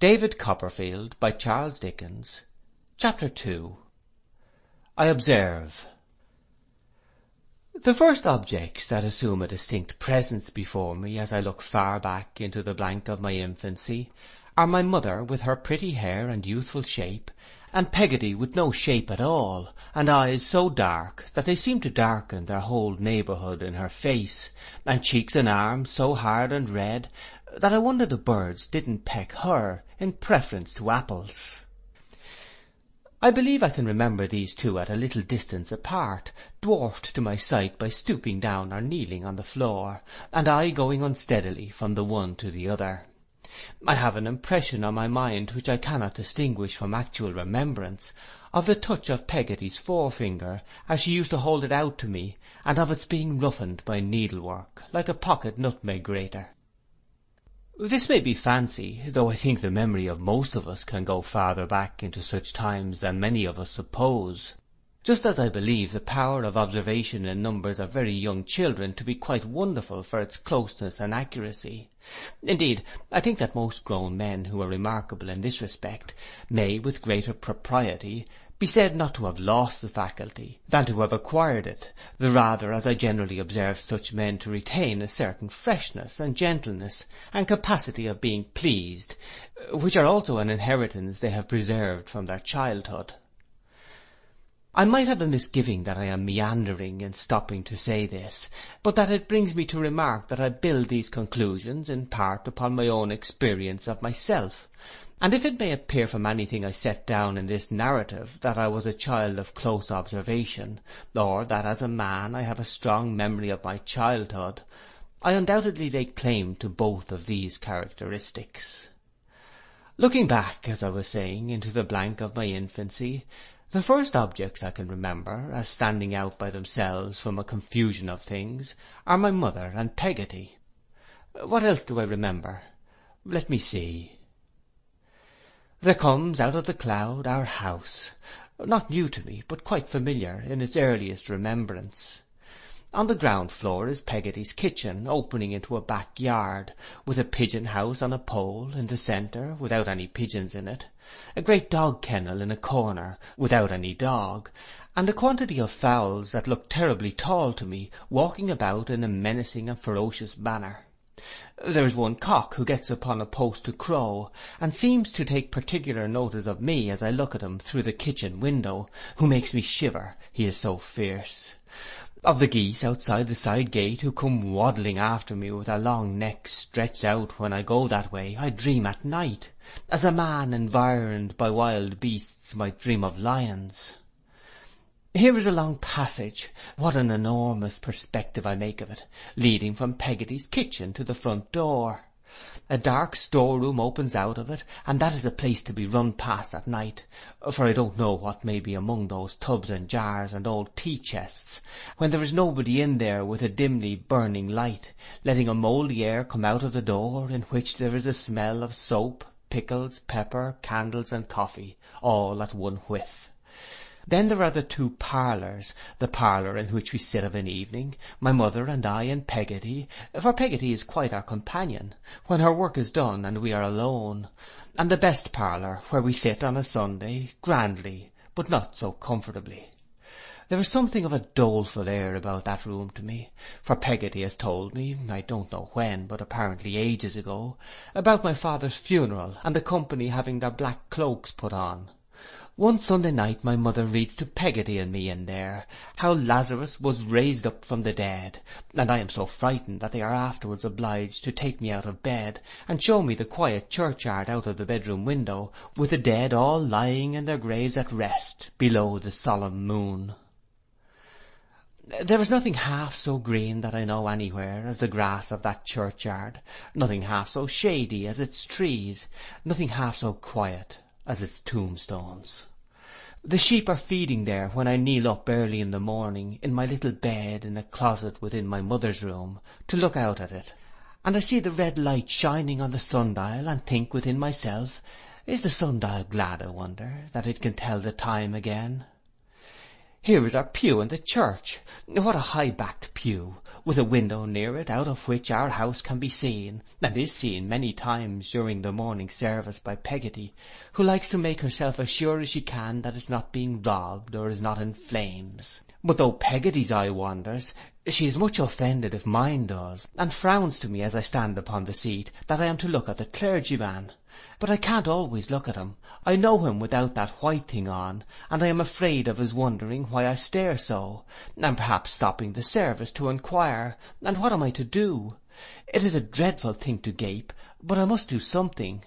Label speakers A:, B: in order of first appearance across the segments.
A: David Copperfield, by Charles Dickens. Chapter 2. I observe. The first objects that assume a distinct presence before me as I look far back into the blank of my infancy are my mother with her pretty hair and youthful shape, and Peggotty with no shape at all, and eyes so dark that they seem to darken their whole neighbourhood in her face, and cheeks and arms so hard and red that I wonder the birds didn't peck her in preference to apples. I believe I can remember these two at a little distance apart, dwarfed to my sight by stooping down or kneeling on the floor, and I going unsteadily from the one to the other. I have an impression on my mind, which I cannot distinguish from actual remembrance, of the touch of Peggotty's forefinger as she used to hold it out to me, and of its being roughened by needlework, like a pocket nutmeg grater. This may be fancy, though I think the memory of most of us can go farther back into such times than many of us suppose, just as I believe the power of observation in numbers of very young children to be quite wonderful for its closeness and accuracy. Indeed, I think that most grown men who are remarkable in this respect may, with greater propriety, be said not to have lost the faculty than to have acquired it, the rather as I generally observe such men to retain a certain freshness and gentleness and capacity of being pleased, which are also an inheritance they have preserved from their childhood. I might have a misgiving that I am meandering in stopping to say this, but that it brings me to remark that I build these conclusions in part upon my own experience of myself, and if it may appear from anything I set down in this narrative that I was a child of close observation, or that as a man I have a strong memory of my childhood, I undoubtedly lay claim to both of these characteristics. Looking back, as I was saying, into the blank of my infancy, the first objects I can remember, as standing out by themselves from a confusion of things, are my mother and Peggotty. What else do I remember? Let me see. There comes out of the cloud our house, not new to me, but quite familiar in its earliest remembrance. On the ground floor is Peggotty's kitchen, opening into a back yard, with a pigeon house on a pole in the centre, without any pigeons in it, a great dog kennel in a corner, without any dog, and a quantity of fowls that look terribly tall to me, walking about in a menacing and ferocious manner. There is one cock who gets upon a post to crow, and seems to take particular notice of me as I look at him through the kitchen window, who makes me shiver, he is so fierce. Of the geese outside the side gate who come waddling after me with their long necks stretched out when I go that way, I dream at night, as a man environed by wild beasts might dream of lions. Here is a long passage, what an enormous perspective I make of it, leading from Peggotty's kitchen to the front door. A dark storeroom opens out of it, and that is a place to be run past at night, for I don't know what may be among those tubs and jars and old tea-chests, when there is nobody in there with a dimly burning light, letting a mouldy air come out of the door, in which there is a smell of soap, pickles, pepper, candles, and coffee, all at one whiff. Then there are the two parlours, the parlour in which we sit of an evening, my mother and I and Peggotty, for Peggotty is quite our companion, when her work is done and we are alone, and the best parlour, where we sit on a Sunday, grandly, but not so comfortably. There is something of a doleful air about that room to me, for Peggotty has told me, I don't know when, but apparently ages ago, about my father's funeral and the company having their black cloaks put on. One Sunday night my mother reads to Peggotty and me in there, how Lazarus was raised up from the dead, and I am so frightened that they are afterwards obliged to take me out of bed, and show me the quiet churchyard out of the bedroom window, with the dead all lying in their graves at rest, below the solemn moon. There is nothing half so green that I know anywhere as the grass of that churchyard, nothing half so shady as its trees, nothing half so quiet as its tombstones. The sheep are feeding there when I kneel up early in the morning in my little bed in a closet within my mother's room to look out at it, and I see the red light shining on the sundial, and think within myself, is the sundial glad, I wonder, that it can tell the time again? Here is our pew in the church. What a high-backed pew, with a window near it, out of which our house can be seen, and is seen many times during the morning service by Peggotty, who likes to make herself as sure as she can that it's not being robbed or is not in flames. But though Peggotty's eye wanders, she is much offended if mine does, and frowns to me as I stand upon the seat that I am to look at the clergyman. But I can't always look at him. I know him without that white thing on, and I am afraid of his wondering why I stare so, and perhaps stopping the service to inquire, and what am I to do? It is a dreadful thing to gape, but I must do something.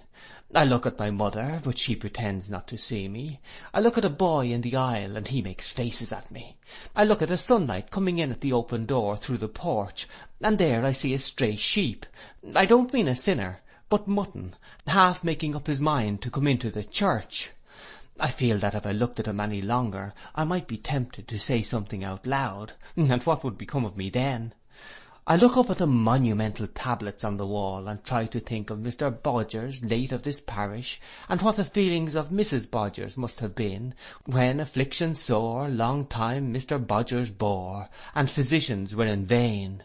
A: I look at my mother, but she pretends not to see me. I look at a boy in the aisle, and he makes faces at me. I look at the sunlight coming in at the open door through the porch, and there I see a stray sheep. I don't mean a sinner, but mutton, half making up his mind to come into the church. I feel that if I looked at him any longer, I might be tempted to say something out loud, and what would become of me then? I look up at the monumental tablets on the wall, and try to think of Mr. Bodgers, late of this parish, and what the feelings of Mrs. Bodgers must have been, when affliction sore long time Mr. Bodgers bore, and physicians were in vain.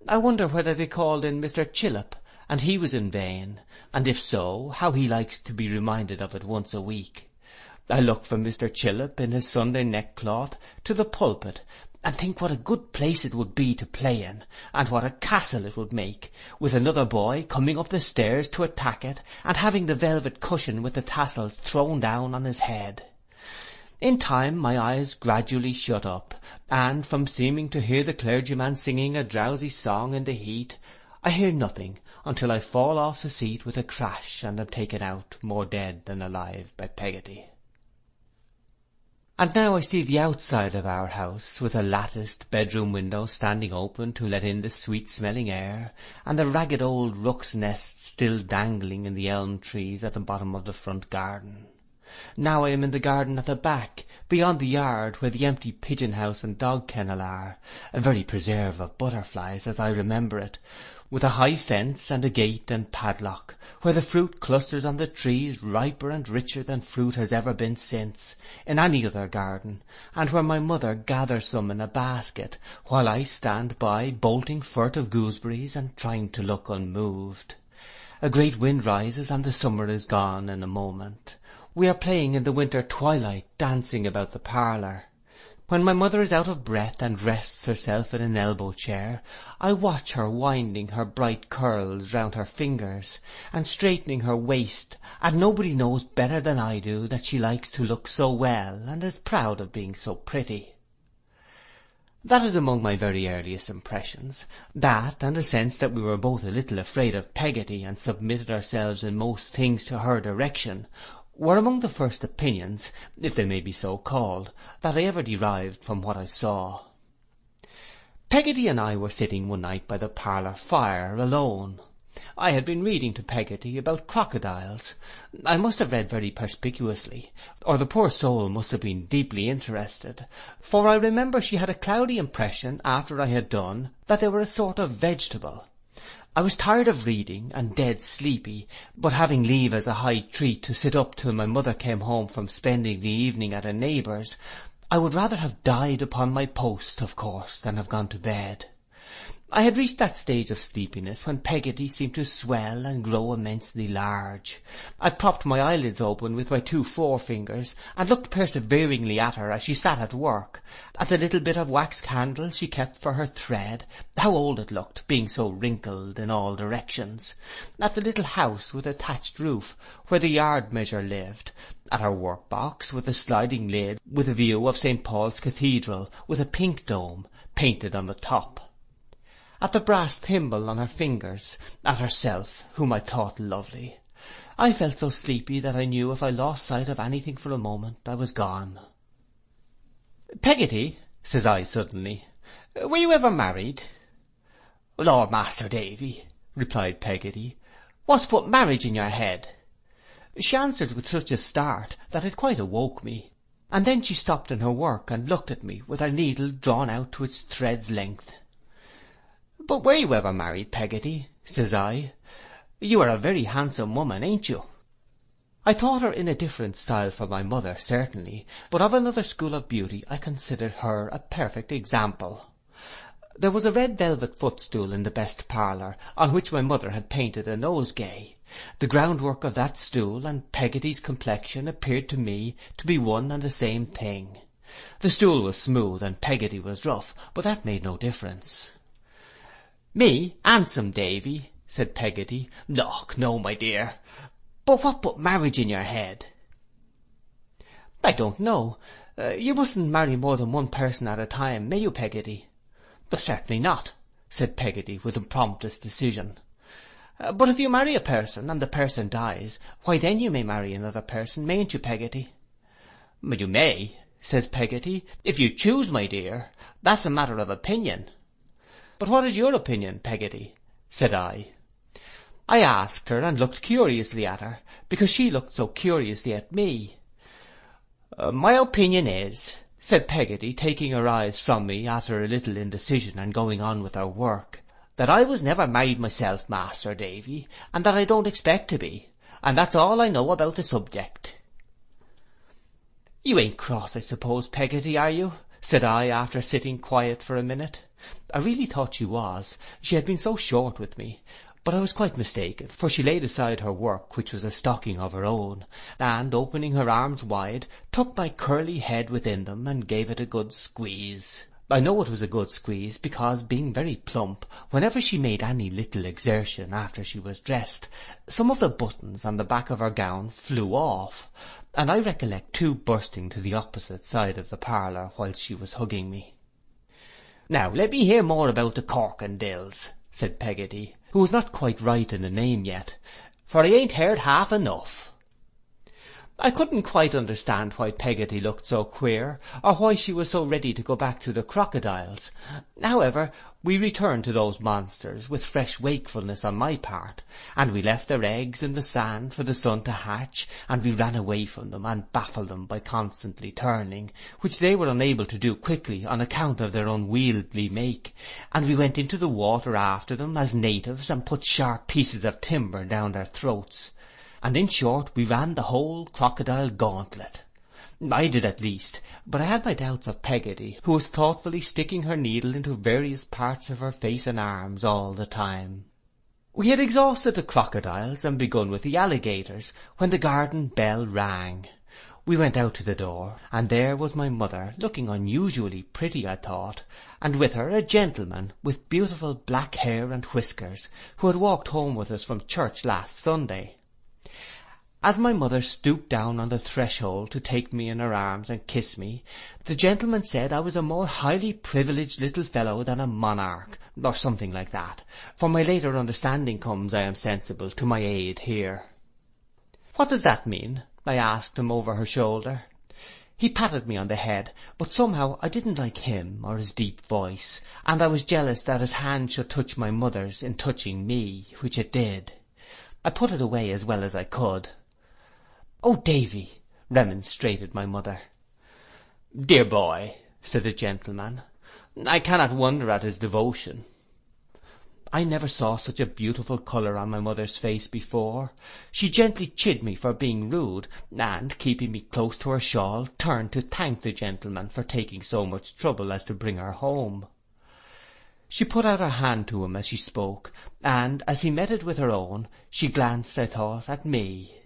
A: I wonder whether they called in Mr. Chillip, and he was in vain, and if so, how he likes to be reminded of it once a week. I look from Mr. Chillip in his Sunday neckcloth to the pulpit, and think what a good place it would be to play in, and what a castle it would make, with another boy coming up the stairs to attack it, and having the velvet cushion with the tassels thrown down on his head. In time my eyes gradually shut up, and from seeming to hear the clergyman singing a drowsy song in the heat, I hear nothing until I fall off the seat with a crash, and am taken out more dead than alive by Peggotty. And now I see the outside of our house, with a latticed bedroom window standing open to let in the sweet-smelling air, and the ragged old rook's nest still dangling in the elm trees at the bottom of the front garden. Now I am in the garden at the back, beyond the yard where the empty pigeon-house and dog-kennel are, a very preserve of butterflies as I remember it, with a high fence and a gate and padlock, where the fruit clusters on the trees riper and richer than fruit has ever been since, in any other garden, and where my mother gathers some in a basket, while I stand by bolting furtive gooseberries and trying to look unmoved. A great wind rises, and the summer is gone in a moment. We are playing in the winter twilight, dancing about the parlour. When my mother is out of breath and rests herself in an elbow chair, I watch her winding her bright curls round her fingers, and straightening her waist, and nobody knows better than I do that she likes to look so well, and is proud of being so pretty. That is among my very earliest impressions. That, and a sense that we were both a little afraid of Peggotty, and submitted ourselves in most things to her direction, were among the first opinions, if they may be so called, that I ever derived from what I saw. Peggotty and I were sitting one night by the parlour fire alone. I had been reading to Peggotty about crocodiles. I must have read very perspicuously, or the poor soul must have been deeply interested, for I remember she had a cloudy impression after I had done that they were a sort of vegetable. I was tired of reading, and dead sleepy, but having leave as a high treat to sit up till my mother came home from spending the evening at a neighbour's, I would rather have died upon my post, of course, than have gone to bed. I had reached that stage of sleepiness when Peggotty seemed to swell and grow immensely large. I propped my eyelids open with my 2 forefingers, and looked perseveringly at her as she sat at work, at the little bit of wax candle she kept for her thread, how old it looked, being so wrinkled in all directions, at the little house with a thatched roof, where the yard measure lived, at her work-box with a sliding lid, with a view of St. Paul's Cathedral, with a pink dome, painted on the top, at the brass thimble on her fingers, at herself, whom I thought lovely. I felt so sleepy that I knew if I lost sight of anything for a moment, I was gone. "Peggotty," says I suddenly, "were you ever married?" "Lord, Master Davy," replied Peggotty, "what's put marriage in your head?" She answered with such a start that it quite awoke me, and then she stopped in her work and looked at me with her needle drawn out to its thread's length. "But were you ever married, Peggotty?" says I. "You are a very handsome woman, ain't you?" I thought her in a different style from my mother, certainly, but of another school of beauty I considered her a perfect example. There was a red velvet footstool in the best parlour, on which my mother had painted a nosegay. The groundwork of that stool and Peggoty's complexion appeared to me to be one and the same thing. The stool was smooth and Peggotty was rough, but that made no difference. "Me, handsome, Davy," said Peggotty. "Och, no, my dear. But what put marriage in your head?" "I don't know. You mustn't marry more than one person at a time, may you, Peggotty?" "Certainly not," said Peggotty with the promptest decision. "But if you marry a person, and the person dies, why then you may marry another person, mayn't you, Peggotty?" "You may," says Peggotty, "if you choose, my dear. That's a matter of opinion." "But what is your opinion, Peggotty?" said I. I asked her, and looked curiously at her, because she looked so curiously at me. "My opinion is," said Peggotty, taking her eyes from me after a little indecision and going on with her work, "that I was never married myself, Master Davy, and that I don't expect to be, and that's all I know about the subject." "You ain't cross, I suppose, Peggotty, are you?" said I, after sitting quiet for a minute. I really thought she was, she had been so short with me, but I was quite mistaken, for she laid aside her work, which was a stocking of her own, and, opening her arms wide, took my curly head within them, and gave it a good squeeze. I know it was a good squeeze, because, being very plump, whenever she made any little exertion after she was dressed, some of the buttons on the back of her gown flew off, and I recollect two bursting to the opposite side of the parlour whilst she was hugging me. "Now let me hear more about the Corkindills," said Peggotty, who was not quite right in the name yet, "for I ain't heard half enough." I couldn't quite understand why Peggotty looked so queer, or why she was so ready to go back to the crocodiles. However, we returned to those monsters with fresh wakefulness on my part, and we left their eggs in the sand for the sun to hatch, and we ran away from them and baffled them by constantly turning, which they were unable to do quickly on account of their unwieldy make, and we went into the water after them as natives and put sharp pieces of timber down their throats. And in short, we ran the whole crocodile gauntlet. I did at least, but I had my doubts of Peggotty, who was thoughtfully sticking her needle into various parts of her face and arms all the time. We had exhausted the crocodiles and begun with the alligators, when the garden bell rang. We went out to the door, and there was my mother, looking unusually pretty, I thought, and with her a gentleman with beautiful black hair and whiskers, who had walked home with us from church last Sunday. As my mother stooped down on the threshold to take me in her arms and kiss me, the gentleman said I was a more highly privileged little fellow than a monarch, or something like that, for my later understanding comes, I am sensible, to my aid here. "What does that mean?" I asked him over her shoulder. He patted me on the head, but somehow I didn't like him or his deep voice, and I was jealous that his hand should touch my mother's in touching me, which it did. I put it away as well as I could. "Oh, Davy," remonstrated my mother. "Dear boy," said the gentleman, "I cannot wonder at his devotion." I never saw such a beautiful colour on my mother's face before. She gently chid me for being rude, and, keeping me close to her shawl, turned to thank the gentleman for taking so much trouble as to bring her home. She put out her hand to him as she spoke, and, as he met it with her own, she glanced, I thought, at me.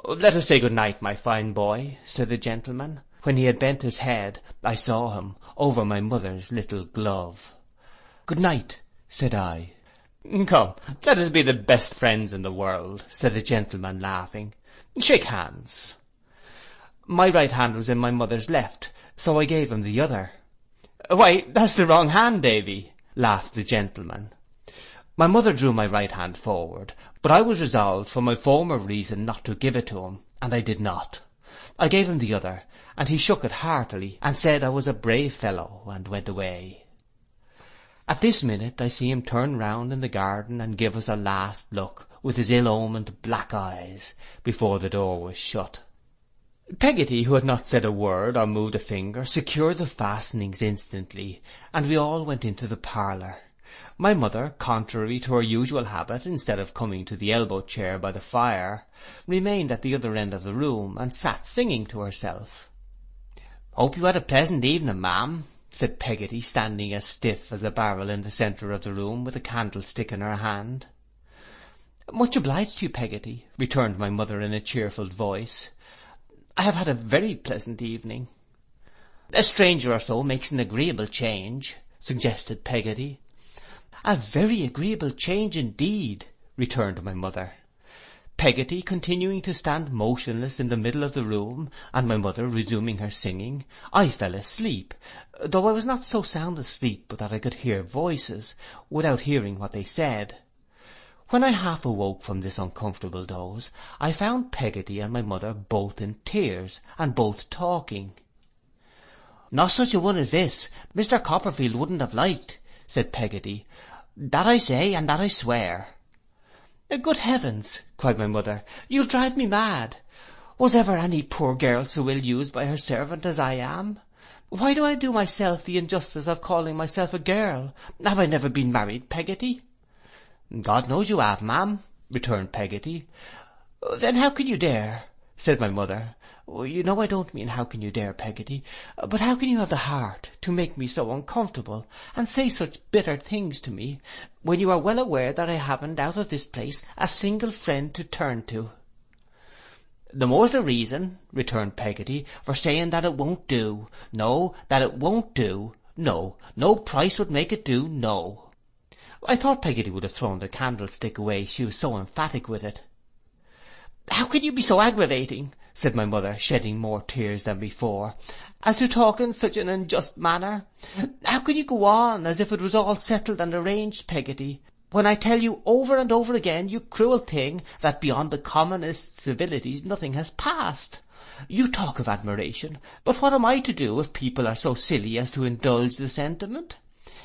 A: "Let us say good night, my fine boy," said the gentleman. When he had bent his head, I saw him, over my mother's little glove. "Good night," said I. "Come, let us be the best friends in the world," said the gentleman, laughing. "Shake hands." My right hand was in my mother's left, so I gave him the other. "Why, that's the wrong hand, Davy," laughed the gentleman. My mother drew my right hand forward, but I was resolved for my former reason not to give it to him, and I did not. I gave him the other, and he shook it heartily, and said I was a brave fellow, and went away. At this minute I see him turn round in the garden and give us a last look, with his ill-omened black eyes, before the door was shut. Peggotty, who had not said a word or moved a finger, secured the fastenings instantly, and we all went into the parlour. My mother, contrary to her usual habit, instead of coming to the elbow chair by the fire, remained at the other end of the room, and sat singing to herself. "Hope you had a pleasant evening, ma'am," said Peggotty, standing as stiff as a barrel in the centre of the room, with a candlestick in her hand. Much obliged to you, Peggotty, returned my mother in a cheerful voice. I have had a very pleasant evening. A stranger or so makes an agreeable change, suggested Peggotty. A very agreeable change indeed, returned my mother. Peggotty continuing to stand motionless in the middle of the room, and my mother resuming her singing, I fell asleep, though I was not so sound asleep but that I could hear voices, without hearing what they said. When I half awoke from this uncomfortable doze, I found Peggotty and my mother both in tears, and both talking. Not such a one as this, Mr. Copperfield wouldn't have liked, said Peggotty. That I say, and that I swear. Good heavens, cried my mother, you'll drive me mad. Was ever any poor girl so ill used by her servant as I am? Why do I do myself the injustice of calling myself a girl? Have I never been married, Peggotty? God knows you have, ma'am, returned Peggotty. Then how can you dare, said my mother. You know I don't mean how can you dare, Peggotty, but how can you have the heart to make me so uncomfortable, and say such bitter things to me, when you are well aware that I haven't out of this place a single friend to turn to? The more's the reason, returned Peggotty, for saying that it won't do. No, that it won't do. No, no price would make it do, no. I thought Peggotty would have thrown the candlestick away, she was so emphatic with it. How can you be so aggravating, said my mother, shedding more tears than before, as to talk in such an unjust manner? How can you go on as if it was all settled and arranged, Peggotty, when I tell you over and over again, you cruel thing, that beyond the commonest civilities nothing has passed? You talk of admiration, but what am I to do if people are so silly as to indulge the sentiment?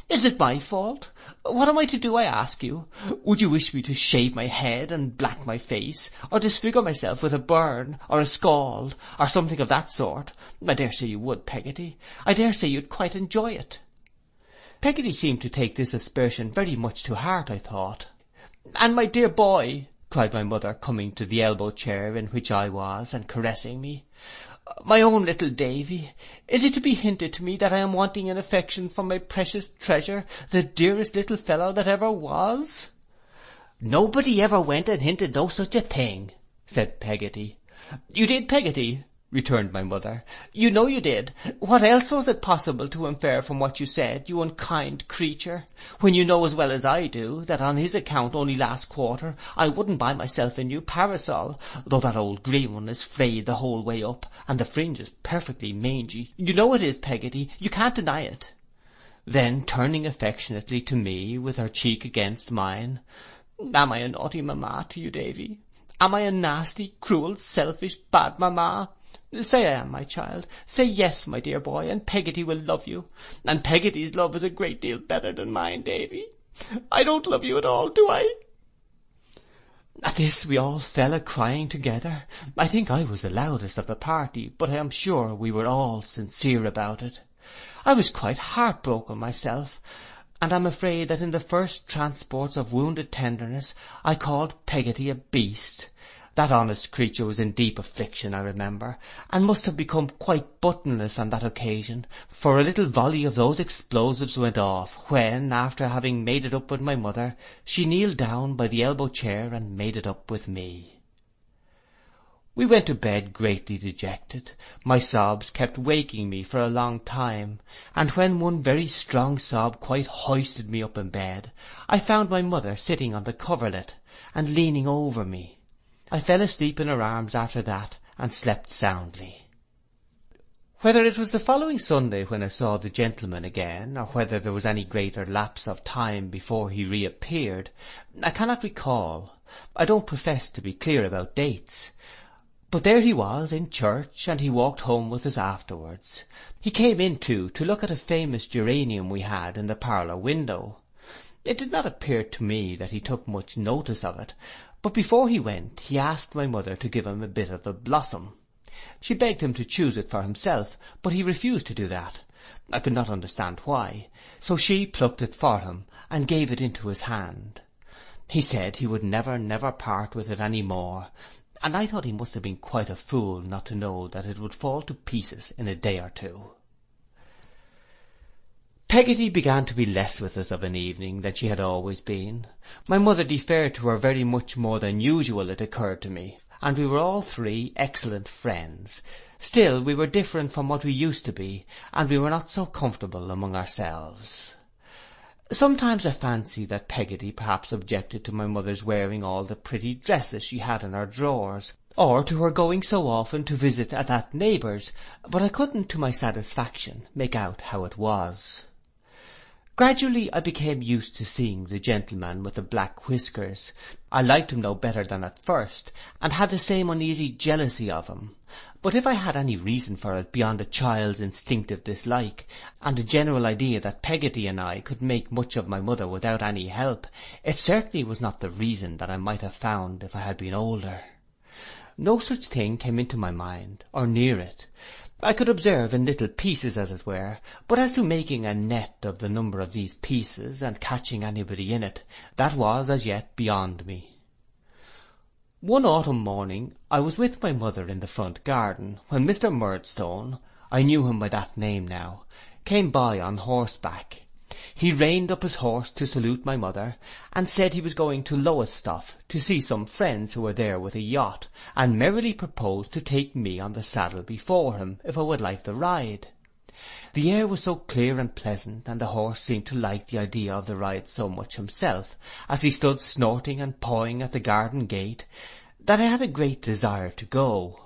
A: Is it my fault? What am I to do, I ask you? Would you wish me to shave my head and black my face, or disfigure myself with a burn, or a scald, or something of that sort? I dare say you would, Peggotty. I dare say you'd quite enjoy it. Peggotty seemed to take this aspersion very much to heart, I thought. And my dear boy, cried my mother, coming to the elbow chair in which I was, and caressing me, my own little Davy, is it to be hinted to me that I am wanting in affection for my precious treasure, the dearest little fellow that ever was? Nobody ever went and hinted no such a thing, said Peggotty. You did, Peggotty, returned my mother. You know you did. What else was it possible to infer from what you said, you unkind creature, when you know as well as I do, that on his account only last quarter I wouldn't buy myself a new parasol, though that old green one is frayed the whole way up, and the fringe is perfectly mangy. You know it is, Peggotty, you can't deny it. Then, turning affectionately to me, with her cheek against mine, am I a naughty mamma to you, Davy? Am I a nasty, cruel, selfish, bad mamma? Say I am, my child. Say yes, my dear boy, and Peggotty will love you. And Peggotty's love is a great deal better than mine, Davy. I don't love you at all, do I? At this we all fell a-crying together. I think I was the loudest of the party, but I am sure we were all sincere about it. I was quite heartbroken myself, and am afraid that in the first transports of wounded tenderness I called Peggotty a beast. That honest creature was in deep affliction, I remember, and must have become quite buttonless on that occasion, for a little volley of those explosives went off, when, after having made it up with my mother, she kneeled down by the elbow chair and made it up with me. We went to bed greatly dejected. My sobs kept waking me for a long time, and when one very strong sob quite hoisted me up in bed, I found my mother sitting on the coverlet, and leaning over me. I fell asleep in her arms after that, and slept soundly. Whether it was the following Sunday when I saw the gentleman again, or whether there was any greater lapse of time before he reappeared, I cannot recall. I don't profess to be clear about dates. But there he was in church, and he walked home with us afterwards. He came in too to look at a famous geranium we had in the parlour window. It did not appear to me that he took much notice of it, but before he went he asked my mother to give him a bit of the blossom. She begged him to choose it for himself, but he refused to do that. I could not understand why, so she plucked it for him, and gave it into his hand. He said he would never part with it any more, and I thought he must have been quite a fool not to know that it would fall to pieces in a day or two. Peggotty began to be less with us of an evening than she had always been. My mother deferred to her very much more than usual, it occurred to me, and we were all three excellent friends. Still we were different from what we used to be, and we were not so comfortable among ourselves. Sometimes I fancy that Peggotty perhaps objected to my mother's wearing all the pretty dresses she had in her drawers, or to her going so often to visit at that neighbour's, but I couldn't to my satisfaction make out how it was. Gradually I became used to seeing the gentleman with the black whiskers. I liked him no better than at first, and had the same uneasy jealousy of him. But if I had any reason for it beyond a child's instinctive dislike, and a general idea that Peggotty and I could make much of my mother without any help, it certainly was not the reason that I might have found if I had been older. No such thing came into my mind, or near it. I could observe in little pieces, as it were, but as to making a net of the number of these pieces, and catching anybody in it, that was as yet beyond me. One autumn morning I was with my mother in the front garden, when Mr. Murdstone, I knew him by that name now, came by on horseback. He reined up his horse to salute my mother, and said he was going to Lowestoft to see some friends who were there with a yacht, and merrily proposed to take me on the saddle before him, if I would like the ride. The air was so clear and pleasant, and the horse seemed to like the idea of the ride so much himself, as he stood snorting and pawing at the garden gate, that I had a great desire to go.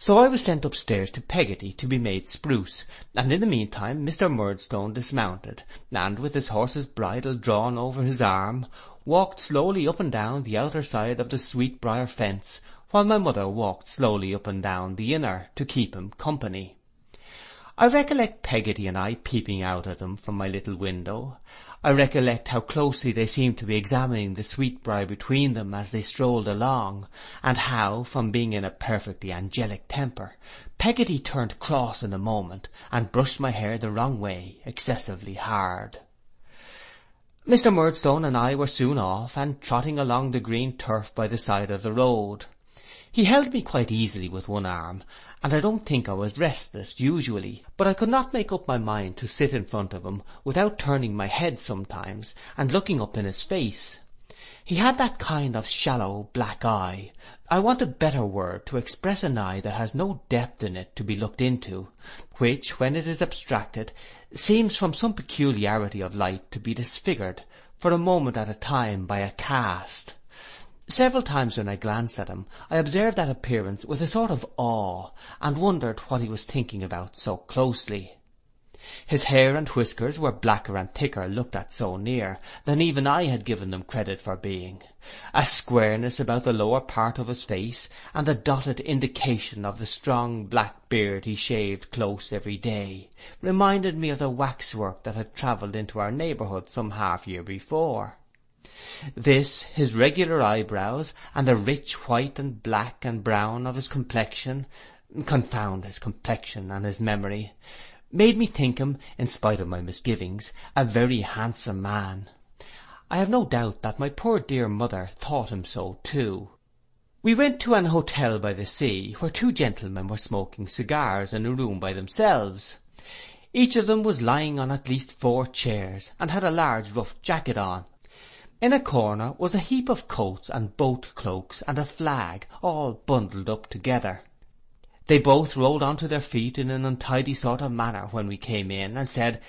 A: So I was sent upstairs to Peggotty to be made spruce, and in the meantime Mr. Murdstone dismounted, and with his horse's bridle drawn over his arm, walked slowly up and down the outer side of the sweetbriar fence, while my mother walked slowly up and down the inner to keep him company. I recollect Peggotty and I peeping out at them from my little window. I recollect how closely they seemed to be examining the sweetbriar between them as they strolled along, and how, from being in a perfectly angelic temper, Peggotty turned cross in a moment, and brushed my hair the wrong way, excessively hard. Mr. Murdstone and I were soon off, and trotting along the green turf by the side of the road. He held me quite easily with one arm, and I don't think I was restless usually, but I could not make up my mind to sit in front of him without turning my head sometimes, and looking up in his face. He had that kind of shallow black eye. I want a better word to express an eye that has no depth in it to be looked into, which, when it is abstracted, seems from some peculiarity of light to be disfigured for a moment at a time by a cast. Several times when I glanced at him, I observed that appearance with a sort of awe, and wondered what he was thinking about so closely. His hair and whiskers were blacker and thicker looked at so near, than even I had given them credit for being. A squareness about the lower part of his face, and a dotted indication of the strong black beard he shaved close every day, reminded me of the waxwork that had travelled into our neighbourhood some half-year before. This, his regular eyebrows, and the rich white and black and brown of his complexion, confound his complexion and his memory, made me think him, in spite of my misgivings, a very handsome man. I have no doubt that my poor dear mother thought him so too. We went to an hotel by the sea, where two gentlemen were smoking cigars in a room by themselves. Each of them was lying on at least 4 chairs, and had a large rough jacket on. In a corner was a heap of coats and boat cloaks and a flag, all bundled up together. They both rolled on to their feet in an untidy sort of manner when we came in, and said,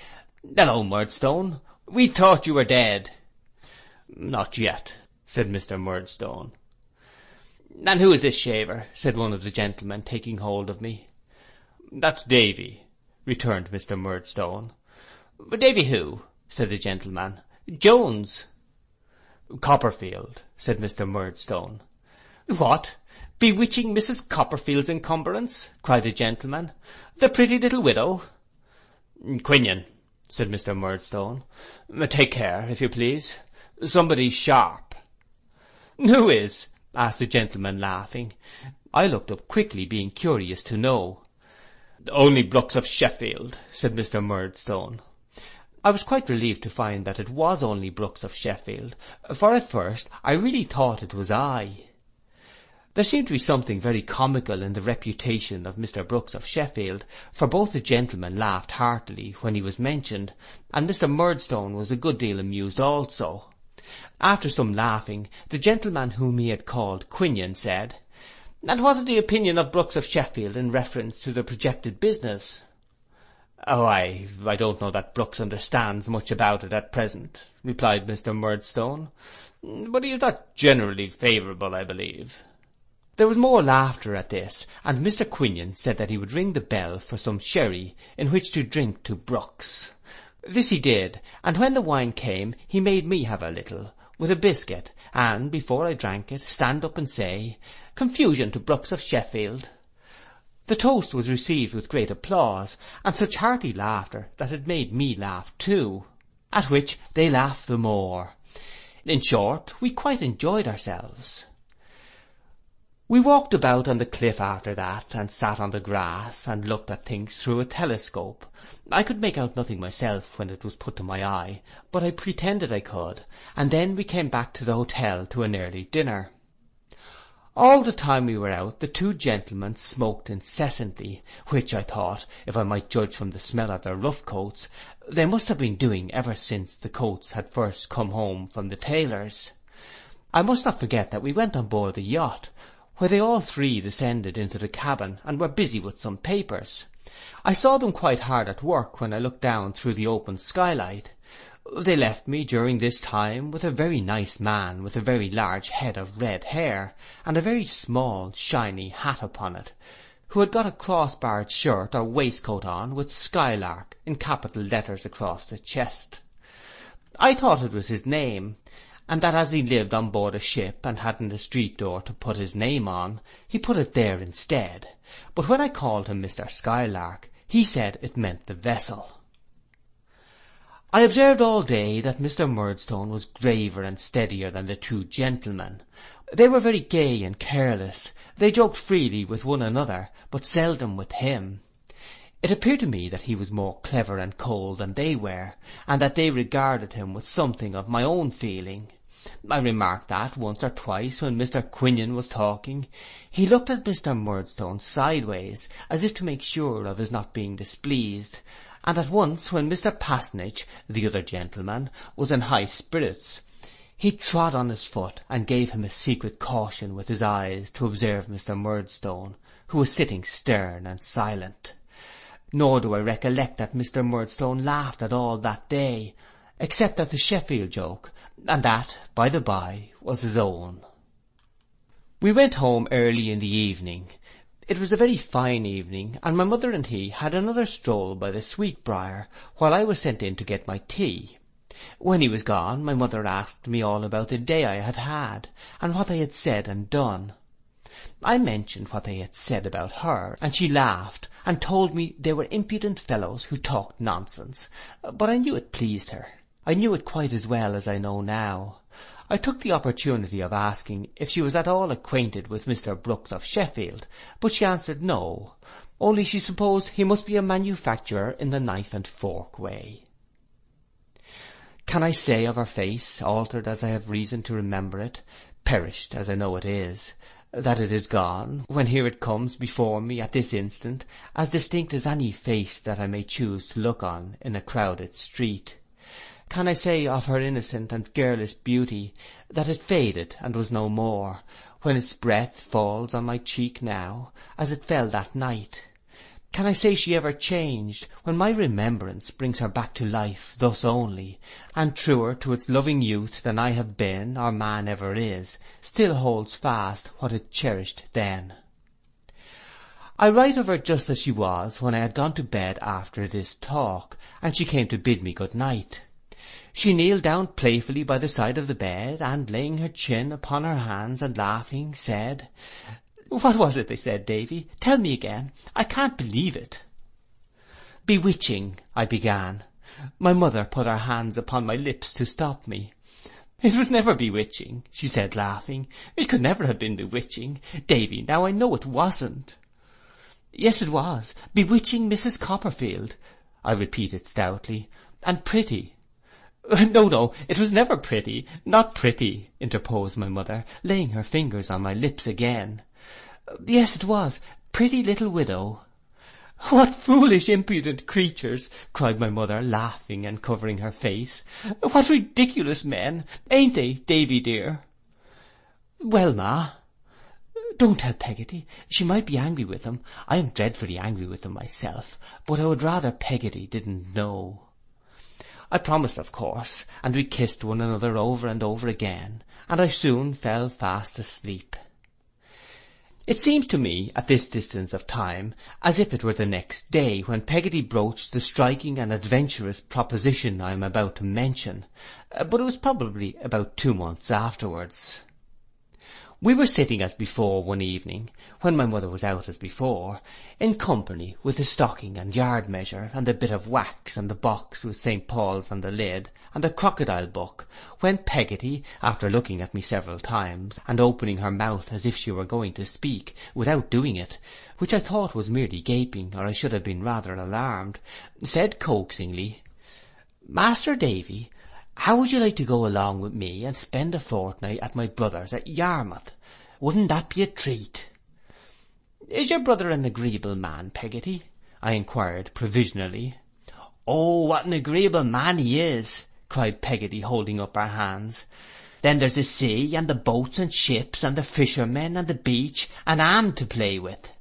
A: "Hello, Murdstone, we thought you were dead." "Not yet," said Mr. Murdstone. "And who is this shaver?" said one of the gentlemen, taking hold of me. "That's Davy," returned Mr. Murdstone. "Davy who?" said the gentleman. "Jones." "Copperfield," said Mr. Murdstone. "What, bewitching Mrs. Copperfield's encumbrance?" cried the gentleman. "The pretty little widow?" "Quinion," said Mr. Murdstone. "Take care, if you please. Somebody's sharp." "Who is?" asked the gentleman, laughing. I looked up quickly, being curious to know. "Only Brooks of Sheffield," said Mr. Murdstone. I was quite relieved to find that it was only Brooks of Sheffield, for at first I really thought it was I. There seemed to be something very comical in the reputation of Mr. Brooks of Sheffield, for both the gentlemen laughed heartily when he was mentioned, and Mr. Murdstone was a good deal amused also. After some laughing, the gentleman whom he had called Quinion said, "And what is the opinion of Brooks of Sheffield in reference to the projected business?" "Oh, I don't know that Brooks understands much about it at present," replied Mr. Murdstone, "but he is not generally favourable, I believe." There was more laughter at this, and Mr. Quinion said that he would ring the bell for some sherry in which to drink to Brooks. This he did, and when the wine came he made me have a little, with a biscuit, and, before I drank it, stand up and say, "Confusion to Brooks of Sheffield." The toast was received with great applause, and such hearty laughter that it made me laugh too, at which they laughed the more. In short, we quite enjoyed ourselves. We walked about on the cliff after that, and sat on the grass, and looked at things through a telescope. I could make out nothing myself when it was put to my eye, but I pretended I could, and then we came back to the hotel to an early dinner. All the time we were out, the two gentlemen smoked incessantly, which I thought, if I might judge from the smell of their rough coats, they must have been doing ever since the coats had first come home from the tailor's. I must not forget that we went on board the yacht, where they all three descended into the cabin, and were busy with some papers. I saw them quite hard at work when I looked down through the open skylight. They left me during this time with a very nice man with a very large head of red hair, and a very small shiny hat upon it, who had got a cross-barred shirt or waistcoat on with Skylark in capital letters across the chest. I thought it was his name, and that as he lived on board a ship and hadn't a street door to put his name on, he put it there instead, but when I called him Mr. Skylark, he said it meant the vessel. I observed all day that Mr. Murdstone was graver and steadier than the two gentlemen. They were very gay and careless. They joked freely with one another, but seldom with him. It appeared to me that he was more clever and cold than they were, and that they regarded him with something of my own feeling. I remarked that, once or twice, when Mr. Quinion was talking, he looked at Mr. Murdstone sideways, as if to make sure of his not being displeased, and that once, when Mr. Passenage, the other gentleman, was in high spirits, he trod on his foot, and gave him a secret caution with his eyes to observe Mr. Murdstone, who was sitting stern and silent. Nor do I recollect that Mr. Murdstone laughed at all that day, except at the Sheffield joke, and that, by the bye, was his own. We went home early in the evening. It was a very fine evening, and my mother and he had another stroll by the Sweetbriar, while I was sent in to get my tea. When he was gone, my mother asked me all about the day I had had, and what I had said and done. I mentioned what they had said about her, and she laughed, and told me they were impudent fellows who talked nonsense, but I knew it pleased her. I knew it quite as well as I know now. I took the opportunity of asking if she was at all acquainted with Mr. Brooks of Sheffield, but she answered no, only she supposed he must be a manufacturer in the knife and fork way. Can I say of her face, altered as I have reason to remember it, perished as I know it is, that it is gone, when here it comes before me at this instant, as distinct as any face that I may choose to look on in a crowded street? Can I say of her innocent and girlish beauty, that it faded and was no more, when its breath falls on my cheek now, as it fell that night? Can I say she ever changed, when my remembrance brings her back to life thus only, and truer to its loving youth than I have been, or man ever is, still holds fast what it cherished then? I write of her just as she was when I had gone to bed after this talk, and she came to bid me good night. She kneeled down playfully by the side of the bed, and laying her chin upon her hands and laughing, said, "What was it they said, Davy? Tell me again. I can't believe it." "Bewitching," I began. My mother put her hands upon my lips to stop me. "It was never bewitching," she said, laughing. "It could never have been bewitching. Davy, now I know it wasn't." "Yes, it was. Bewitching Mrs. Copperfield," I repeated stoutly, "and pretty." No, no, it was never pretty, not pretty, interposed my mother, laying her fingers on my lips again. Yes, it was, pretty little widow. What foolish, impudent creatures, cried my mother, laughing and covering her face. What ridiculous men, ain't they, Davy dear? Well, ma, don't tell Peggotty. She might be angry with him. I am dreadfully angry with him myself, but I would rather Peggotty didn't know. I promised, of course, and we kissed one another over and over again, and I soon fell fast asleep. It seems to me, at this distance of time, as if it were the next day when Peggotty broached the striking and adventurous proposition I am about to mention, but it was probably about 2 months afterwards. We were sitting as before one evening, when my mother was out as before, in company with the stocking and yard measure, and the bit of wax, and the box with St. Paul's on the lid, and the crocodile book, when Peggotty, after looking at me several times, and opening her mouth as if she were going to speak, without doing it, which I thought was merely gaping, or I should have been rather alarmed, said coaxingly, "Master Davy, how would you like to go along with me and spend a fortnight at my brother's at Yarmouth? Wouldn't that be a treat?" "Is your brother an agreeable man, Peggotty?" I inquired provisionally. "Oh, what an agreeable man he is!" cried Peggotty, holding up her hands. "Then there's the sea, and the boats and ships, and the fishermen, and the beach, and Ham to play with."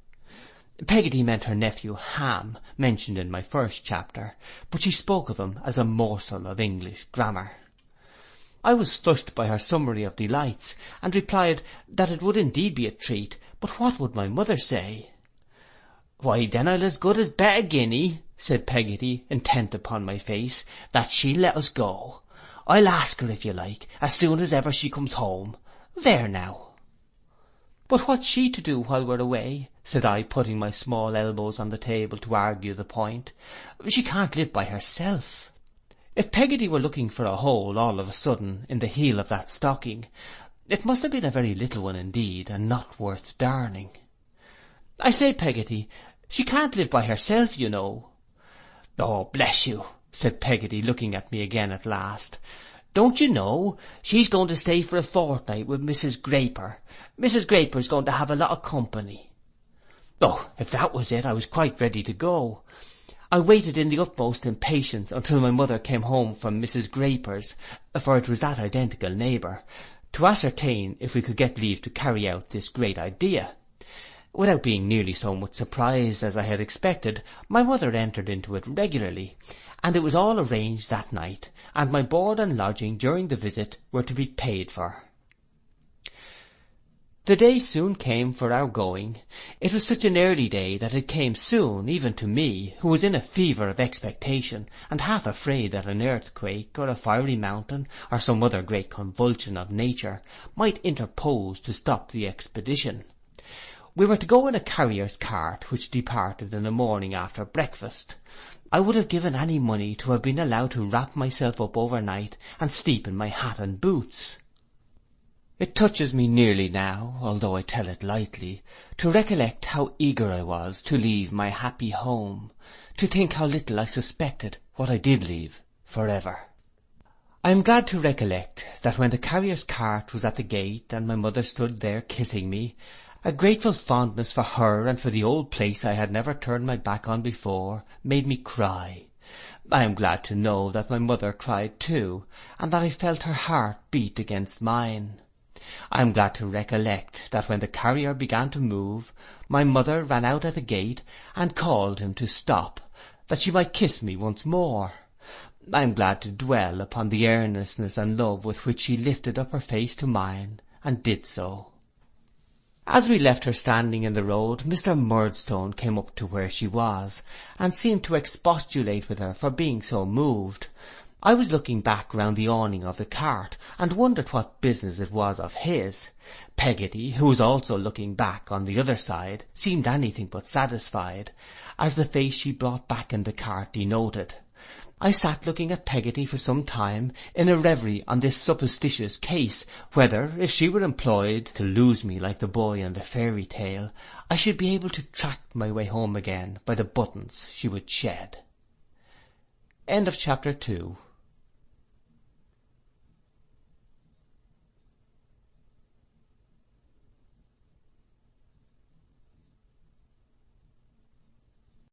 A: Peggotty meant her nephew Ham, mentioned in my first chapter, but she spoke of him as a morsel of English grammar. I was flushed by her summary of delights, and replied that it would indeed be a treat, but what would my mother say? "Why, then I'll as good as bet a guinea," said Peggotty, intent upon my face, "that she'll let us go. I'll ask her, if you like, as soon as ever she comes home. There now." "But what's she to do while we're away?" said I, putting my small elbows on the table to argue the point. "She can't live by herself." If Peggotty were looking for a hole all of a sudden in the heel of that stocking, it must have been a very little one indeed, and not worth darning. "I say, Peggotty, she can't live by herself, you know." "Oh, bless you," said Peggotty, looking at me again at last. "Don't you know, she's going to stay for a fortnight with Mrs. Graper. Mrs. Graper's going to have a lot of company." Oh, if that was it, I was quite ready to go. I waited in the utmost impatience until my mother came home from Mrs. Graper's, for it was that identical neighbour, to ascertain if we could get leave to carry out this great idea. Without being nearly so much surprised as I had expected, my mother entered into it regularly, and it was all arranged that night, and my board and lodging during the visit were to be paid for. The day soon came for our going. It was such an early day that it came soon, even to me, who was in a fever of expectation, and half afraid that an earthquake, or a fiery mountain, or some other great convulsion of nature, might interpose to stop the expedition. We were to go in a carrier's cart, which departed in the morning after breakfast. I would have given any money to have been allowed to wrap myself up overnight, and sleep in my hat and boots. It touches me nearly now, although I tell it lightly, to recollect how eager I was to leave my happy home, to think how little I suspected what I did leave for ever. I am glad to recollect that when the carrier's cart was at the gate, and my mother stood there kissing me, a grateful fondness for her and for the old place I had never turned my back on before made me cry. I am glad to know that my mother cried too, and that I felt her heart beat against mine. I am glad to recollect that when the carrier began to move, my mother ran out at the gate and called him to stop, that she might kiss me once more. I am glad to dwell upon the earnestness and love with which she lifted up her face to mine, and did so. As we left her standing in the road, Mr. Murdstone came up to where she was, and seemed to expostulate with her for being so moved. I was looking back round the awning of the cart, and wondered what business it was of his. Peggotty, who was also looking back on the other side, seemed anything but satisfied, as the face she brought back in the cart denoted. I sat looking at Peggotty for some time, in a reverie on this supposititious case, whether, if she were employed to lose me like the boy in the fairy tale, I should be able to track my way home again by the buttons she would shed. End of chapter 2.